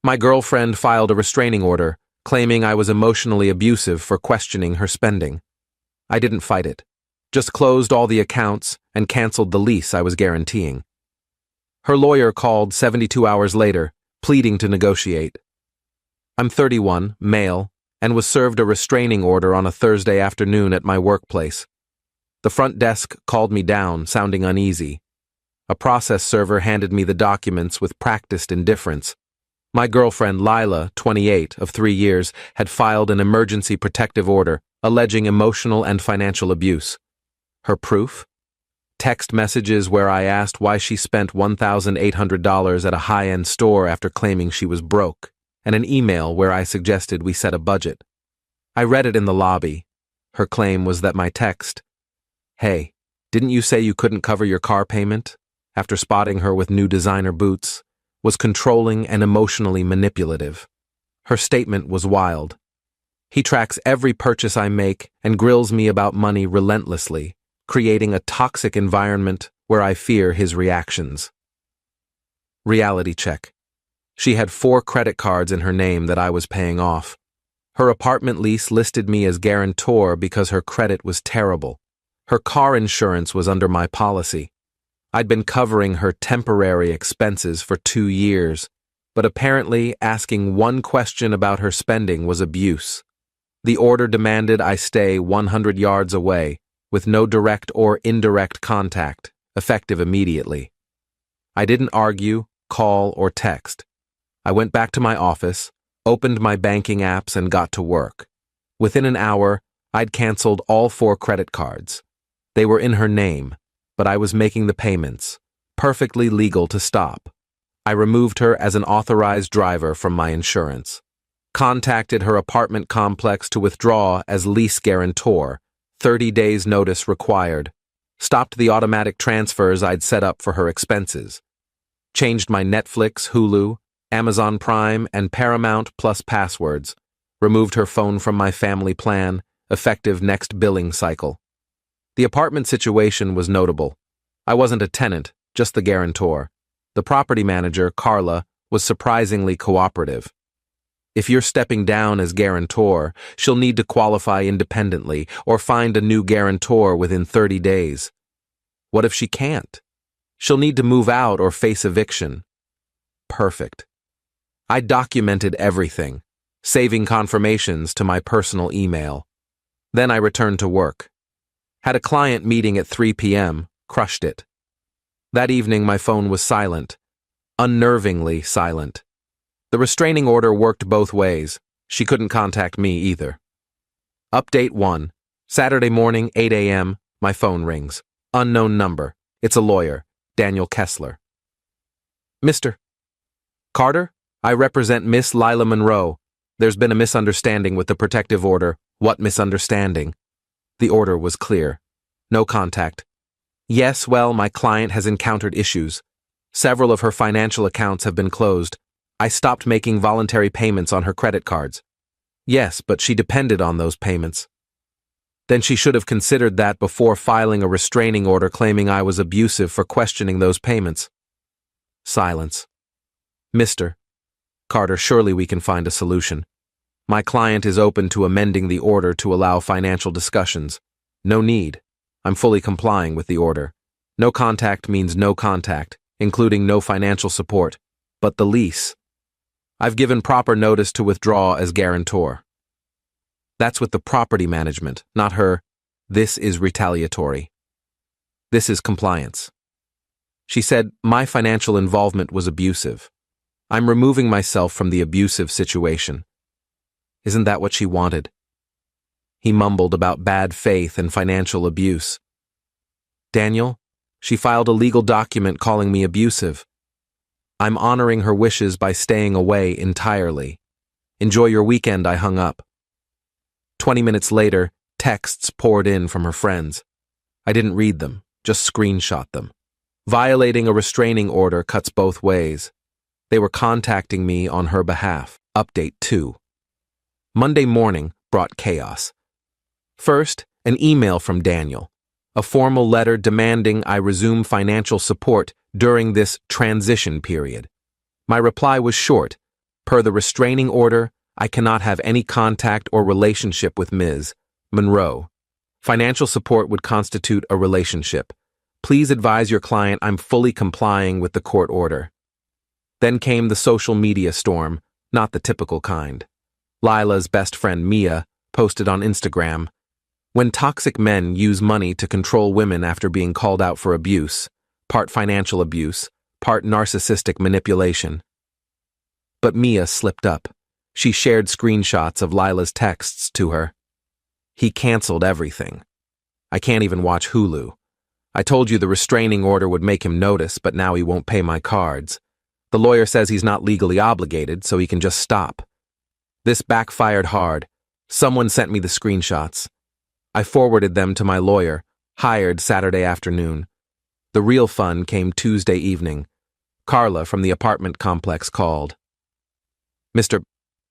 My girlfriend filed a restraining order, claiming I was emotionally abusive for questioning her spending. I didn't fight it, just closed all the accounts and canceled the lease I was guaranteeing. Her lawyer called 72 hours later, pleading to negotiate. I'm 31, male, and was served a restraining order on a Thursday afternoon at my workplace. The front desk called me down, sounding uneasy. A process server handed me the documents with practiced indifference. My girlfriend, Lila, 28, of 3 years, had filed an emergency protective order, alleging emotional and financial abuse. Her proof? Text messages where I asked why she spent $1,800 at a high-end store after claiming she was broke, and an email where I suggested we set a budget. I read it in the lobby. Her claim was that my text, "Hey, didn't you say you couldn't cover your car payment?" after spotting her with new designer boots, was controlling and emotionally manipulative. Her statement was wild. He tracks every purchase I make and grills me about money relentlessly, creating a toxic environment where I fear his reactions. Reality check. She had 4 credit cards in her name that I was paying off. Her apartment lease listed me as guarantor because her credit was terrible. Her car insurance was under my policy. I'd been covering her temporary expenses for 2 years, but apparently asking one question about her spending was abuse. The order demanded I stay 100 yards away, with no direct or indirect contact, effective immediately. I didn't argue, call, or text. I went back to my office, opened my banking apps, and got to work. Within an hour, I'd canceled all 4 credit cards. They were in her name, but I was making the payments, perfectly legal to stop. I removed her as an authorized driver from my insurance, contacted her apartment complex to withdraw as lease guarantor, 30 days notice required, stopped the automatic transfers I'd set up for her expenses, changed my Netflix, Hulu, Amazon Prime, and Paramount Plus passwords, removed her phone from my family plan, effective next billing cycle. The apartment situation was notable. I wasn't a tenant, just the guarantor. The property manager, Carla, was surprisingly cooperative. If you're stepping down as guarantor, she'll need to qualify independently or find a new guarantor within 30 days. What if she can't? She'll need to move out or face eviction. Perfect. I documented everything, saving confirmations to my personal email. Then I returned to work. Had a client meeting at 3 p.m., crushed it. That evening my phone was silent, unnervingly silent. The restraining order worked both ways. She couldn't contact me either. Update 1. Saturday morning, 8 a.m., my phone rings. Unknown number. It's a lawyer, Daniel Kessler. Mr. Carter, I represent Miss Lila Monroe. There's been a misunderstanding with the protective order. What misunderstanding? The order was clear. No contact. Yes, well, my client has encountered issues. Several of her financial accounts have been closed. I stopped making voluntary payments on her credit cards. Yes, but she depended on those payments. Then she should have considered that before filing a restraining order claiming I was abusive for questioning those payments. Silence. Mr. Carter, surely we can find a solution. My client is open to amending the order to allow financial discussions. No need. I'm fully complying with the order. No contact means no contact, including no financial support. But the lease. I've given proper notice to withdraw as guarantor. That's with the property management, not her. This is retaliatory. This is compliance. She said my financial involvement was abusive. I'm removing myself from the abusive situation. Isn't that what she wanted? He mumbled about bad faith and financial abuse. Daniel, she filed a legal document calling me abusive. I'm honoring her wishes by staying away entirely. Enjoy your weekend, I hung up. 20 minutes later, texts poured in from her friends. I didn't read them, just screenshot them. Violating a restraining order cuts both ways. They were contacting me on her behalf. Update 2. Monday morning brought chaos. First, an email from Daniel, a formal letter demanding I resume financial support during this transition period. My reply was short, Per the restraining order, I cannot have any contact or relationship with Ms. Monroe. Financial support would constitute a relationship. Please advise your client I'm fully complying with the court order. Then came the social media storm, not the typical kind. Lila's best friend Mia posted on Instagram, "When toxic men use money to control women after being called out for abuse, part financial abuse, part narcissistic manipulation." But Mia slipped up. She shared screenshots of Lila's texts to her. "He canceled everything. I can't even watch Hulu. I told you the restraining order would make him notice, but now he won't pay my cards. The lawyer says he's not legally obligated, so he can just stop." This backfired hard. Someone sent me the screenshots. I forwarded them to my lawyer, hired Saturday afternoon. The real fun came Tuesday evening. Carla from the apartment complex called. "Mr.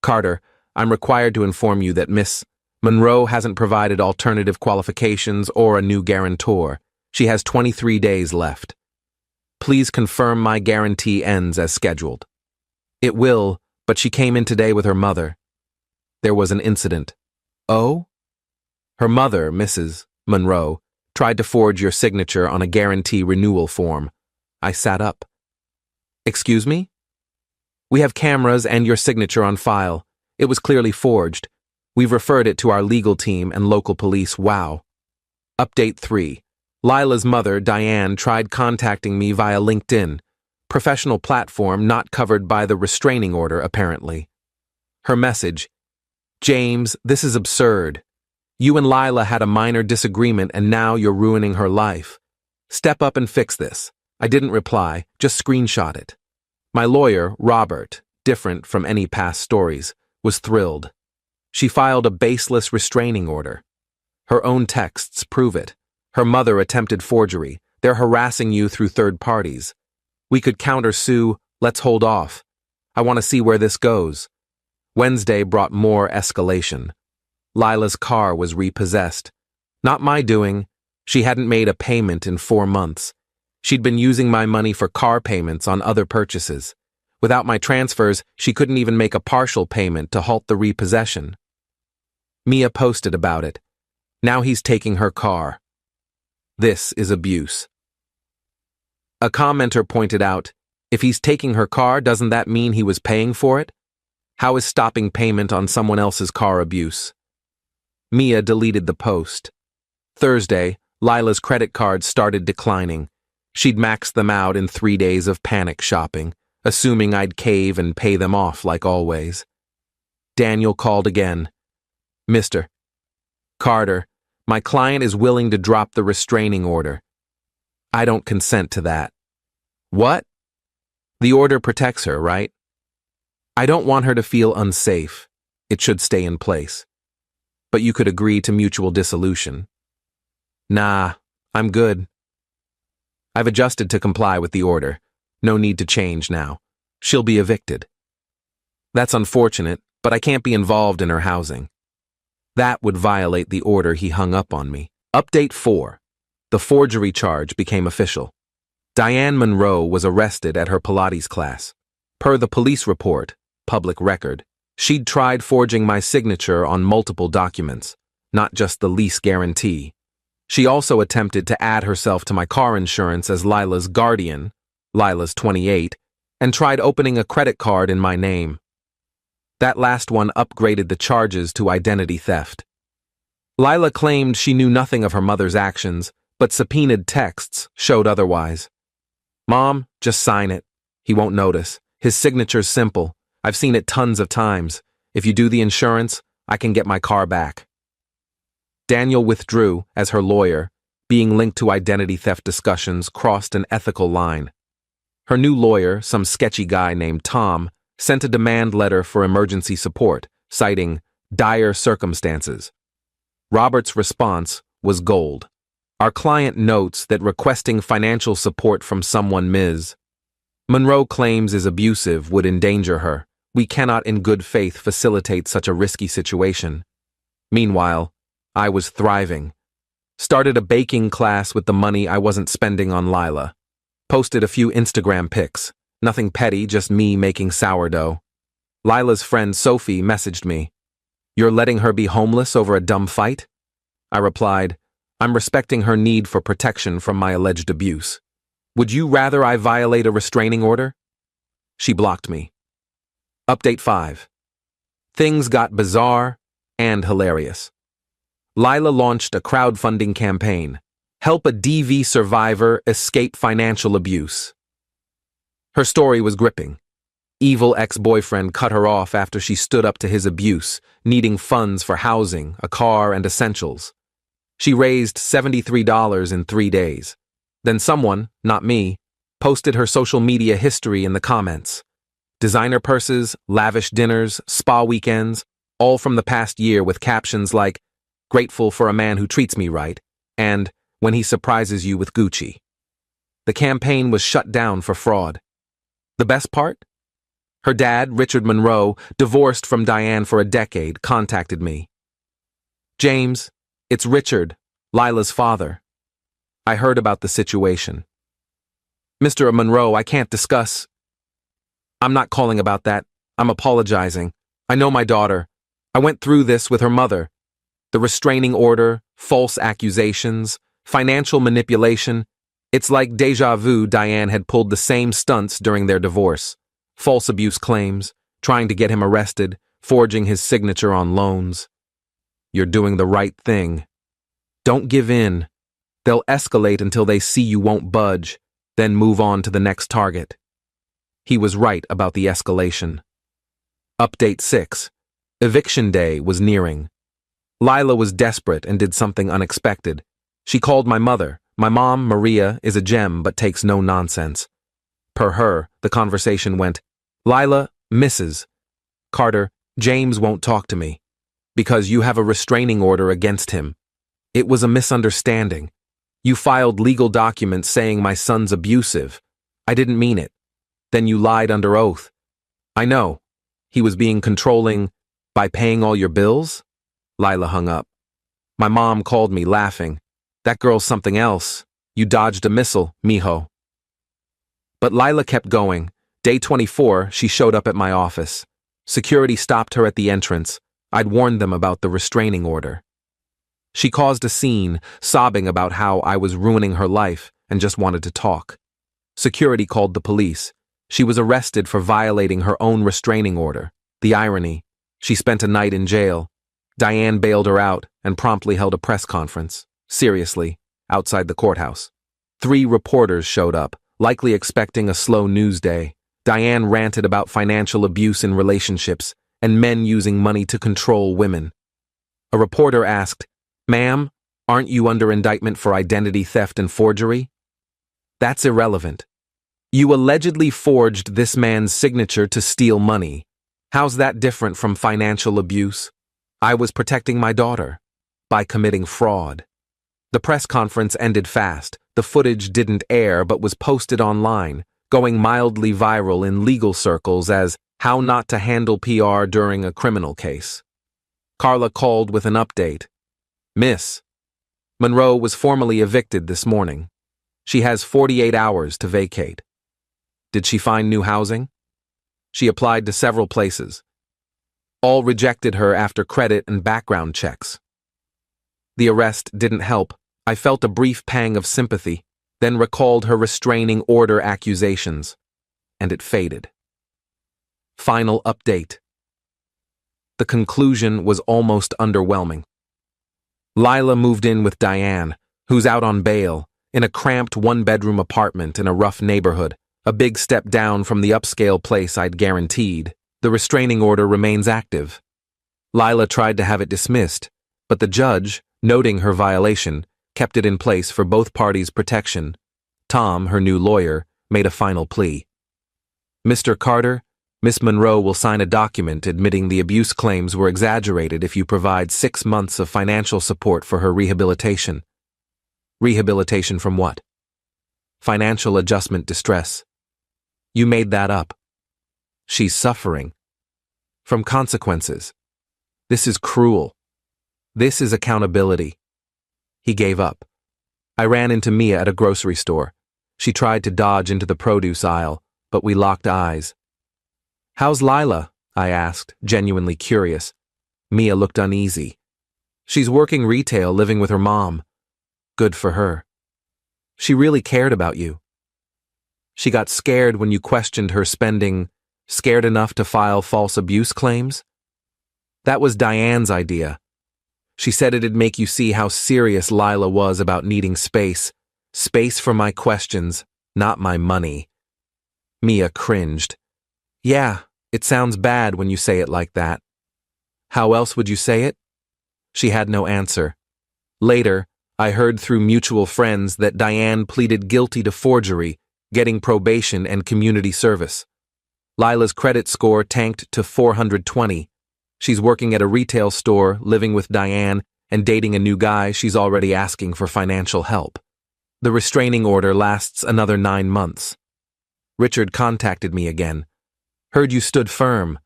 Carter, I'm required to inform you that Miss Monroe hasn't provided alternative qualifications or a new guarantor. She has 23 days left. Please confirm my guarantee ends as scheduled." "It will, but she came in today with her mother. There was an incident." "Oh?" "Her mother, Mrs. Monroe, tried to forge your signature on a guarantee renewal form." I sat up. "Excuse me?" "We have cameras and your signature on file. It was clearly forged. We've referred it to our legal team and local police. Wow." Update 3. Lila's mother, Diane, tried contacting me via LinkedIn, professional platform not covered by the restraining order, apparently. Her message, "James, this is absurd. You and Lila had a minor disagreement and now you're ruining her life. Step up and fix this." I didn't reply, just screenshot it. My lawyer, Robert, different from any past stories, was thrilled. She filed a baseless restraining order. Her own texts prove it. Her mother attempted forgery. They're harassing you through third parties. We could countersue. Let's hold off. I want to see where this goes. Wednesday brought more escalation. Lila's car was repossessed. Not my doing. She hadn't made a payment in 4 months. She'd been using my money for car payments on other purchases. Without my transfers, she couldn't even make a partial payment to halt the repossession. Mia posted about it. Now he's taking her car. This is abuse. A commenter pointed out, if he's taking her car, doesn't that mean he was paying for it? How is stopping payment on someone else's car abuse? Mia deleted the post. Thursday, Lila's credit cards started declining. She'd maxed them out in 3 days of panic shopping, assuming I'd cave and pay them off like always. Daniel called again. "Mr. Carter, my client is willing to drop the restraining order." "I don't consent to that." "What?" "The order protects her, right?" "I don't want her to feel unsafe. It should stay in place." "But you could agree to mutual dissolution." "Nah, I'm good." I've adjusted to comply with the order. No need to change now. She'll be evicted. "That's unfortunate, but I can't be involved in her housing." That would violate the order he hung up on me. Update 4. The forgery charge became official. Diane Monroe was arrested at her Pilates class. Per the police report, public record, she'd tried forging my signature on multiple documents, not just the lease guarantee. She also attempted to add herself to my car insurance as Lila's guardian, Lila's 28, and tried opening a credit card in my name. That last one upgraded the charges to identity theft. Lila claimed she knew nothing of her mother's actions, but subpoenaed texts showed otherwise. "Mom, just sign it. He won't notice. His signature's simple. I've seen it tons of times. If you do the insurance, I can get my car back." Daniel withdrew as her lawyer, being linked to identity theft discussions, crossed an ethical line. Her new lawyer, some sketchy guy named Tom, sent a demand letter for emergency support, citing dire circumstances. Robert's response was gold. Our client notes that requesting financial support from someone Ms. Monroe claims is abusive would endanger her. We cannot in good faith facilitate such a risky situation. Meanwhile, I was thriving. Started a baking class with the money I wasn't spending on Lila. Posted a few Instagram pics. Nothing petty, just me making sourdough. Lila's friend Sophie messaged me. "You're letting her be homeless over a dumb fight?" I replied, "I'm respecting her need for protection from my alleged abuse. Would you rather I violate a restraining order?" She blocked me. Update 5. Things got bizarre and hilarious. Lila launched a crowdfunding campaign. Help a DV survivor escape financial abuse. Her story was gripping. Evil ex-boyfriend cut her off after she stood up to his abuse, needing funds for housing, a car, and essentials. She raised $73 in 3 days. Then someone, not me, posted her social media history in the comments. Designer purses, lavish dinners, spa weekends, all from the past year with captions like, "Grateful for a man who treats me right," and "When he surprises you with Gucci." The campaign was shut down for fraud. The best part? Her dad, Richard Monroe, divorced from Diane for a decade, contacted me. "James, it's Richard, Lila's father. I heard about the situation. Mr. Monroe, I can't discuss. I'm not calling about that. I'm apologizing. I know my daughter. I went through this with her mother. The restraining order, false accusations, financial manipulation. It's like deja vu. Diane had pulled the same stunts during their divorce. False abuse claims, trying to get him arrested, forging his signature on loans. You're doing the right thing. Don't give in. They'll escalate until they see you won't budge, then move on to the next target." He was right about the escalation. Update 6. Eviction day was nearing. Lila was desperate and did something unexpected. She called my mother. My mom, Maria, is a gem but takes no nonsense. Per her, the conversation went, "Lila, Mrs. Carter, James won't talk to me because you have a restraining order against him. It was a misunderstanding. You filed legal documents saying my son's abusive. I didn't mean it. Then you lied under oath. I know. He was being controlling by paying all your bills?" Lila hung up. My mom called me, laughing. "That girl's something else. You dodged a missile, mijo." But Lila kept going. Day 24, she showed up at my office. Security stopped her at the entrance. I'd warned them about the restraining order. She caused a scene, sobbing about how I was ruining her life and just wanted to talk. Security called the police. She was arrested for violating her own restraining order. The irony, she spent a night in jail. Diane bailed her out and promptly held a press conference, seriously, outside the courthouse. 3 reporters showed up, likely expecting a slow news day. Diane ranted about financial abuse in relationships and men using money to control women. A reporter asked, "Ma'am, aren't you under indictment for identity theft and forgery?" "That's irrelevant. You allegedly forged this man's signature to steal money. How's that different from financial abuse? I was protecting my daughter by committing fraud." The press conference ended fast. The footage didn't air but was posted online, going mildly viral in legal circles as how not to handle PR during a criminal case. Carla called with an update. "Miss, Monroe was formally evicted this morning. She has 48 hours to vacate." Did she find new housing? She applied to several places. All rejected her after credit and background checks. The arrest didn't help. I felt a brief pang of sympathy, then recalled her restraining order accusations, and it faded. Final update. The conclusion was almost underwhelming. Lila moved in with Diane, who's out on bail, in a cramped 1-bedroom apartment in a rough neighborhood, a big step down from the upscale place I'd guaranteed. The restraining order remains active. Lila tried to have it dismissed, but the judge, noting her violation, kept it in place for both parties' protection. Tom, her new lawyer, made a final plea. "Mr. Carter, Miss Monroe will sign a document admitting the abuse claims were exaggerated if you provide 6 months of financial support for her rehabilitation." Rehabilitation from what? Financial adjustment distress. You made that up. She's suffering from consequences. This is cruel. This is accountability. He gave up. I ran into Mia at a grocery store. She tried to dodge into the produce aisle, but we locked eyes. "How's Lila?" I asked, genuinely curious. Mia looked uneasy. She's working retail, living with her mom. Good for her. She really cared about you. She got scared when you questioned her spending, scared enough to file false abuse claims? That was Diane's idea. She said it'd make you see how serious Lila was about needing space. Space for my questions, not my money. Mia cringed. Yeah, it sounds bad when you say it like that. How else would you say it? She had no answer. Later, I heard through mutual friends that Diane pleaded guilty to forgery, getting probation and community service. Lila's credit score tanked to 420. She's working at a retail store, living with Diane, and dating a new guy. She's already asking for financial help. The restraining order lasts another 9 months. Richard contacted me again. Heard you stood firm.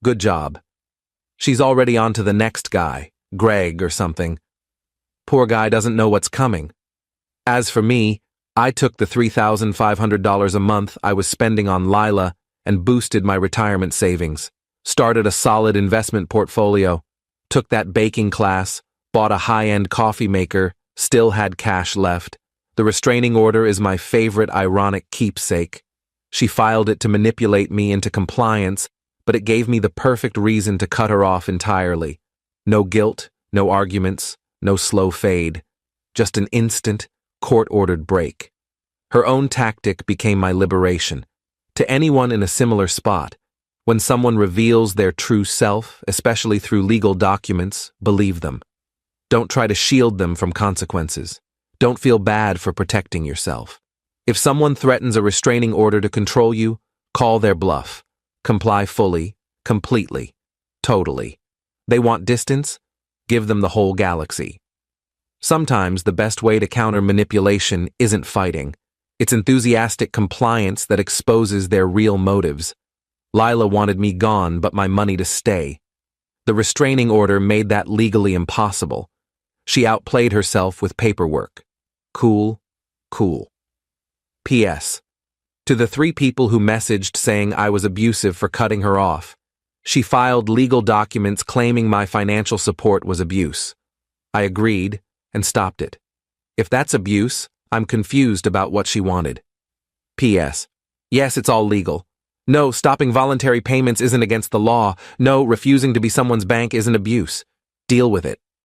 Good job. She's already on to the next guy, Greg or something. Poor guy doesn't know what's coming. As for me, I took the $3,500 a month I was spending on Lila and boosted my retirement savings. Started a solid investment portfolio, took that baking class, bought a high-end coffee maker, still had cash left. The restraining order is my favorite ironic keepsake. She filed it to manipulate me into compliance, but it gave me the perfect reason to cut her off entirely. No guilt, no arguments, no slow fade. Just an instant, court-ordered break. Her own tactic became my liberation. To anyone in a similar spot, when someone reveals their true self, especially through legal documents, believe them. Don't try to shield them from consequences. Don't feel bad for protecting yourself. If someone threatens a restraining order to control you, call their bluff. Comply fully, completely, totally. They want distance? Give them the whole galaxy. Sometimes the best way to counter manipulation isn't fighting. It's enthusiastic compliance that exposes their real motives. Lila wanted me gone, but my money to stay. The restraining order made that legally impossible. She outplayed herself with paperwork. Cool, cool. P.S. To the 3 people who messaged saying I was abusive for cutting her off, she filed legal documents claiming my financial support was abuse. I agreed and stopped it. If that's abuse, I'm confused about what she wanted. P.S. Yes, it's all legal. No, stopping voluntary payments isn't against the law. No, refusing to be someone's bank isn't abuse. Deal with it.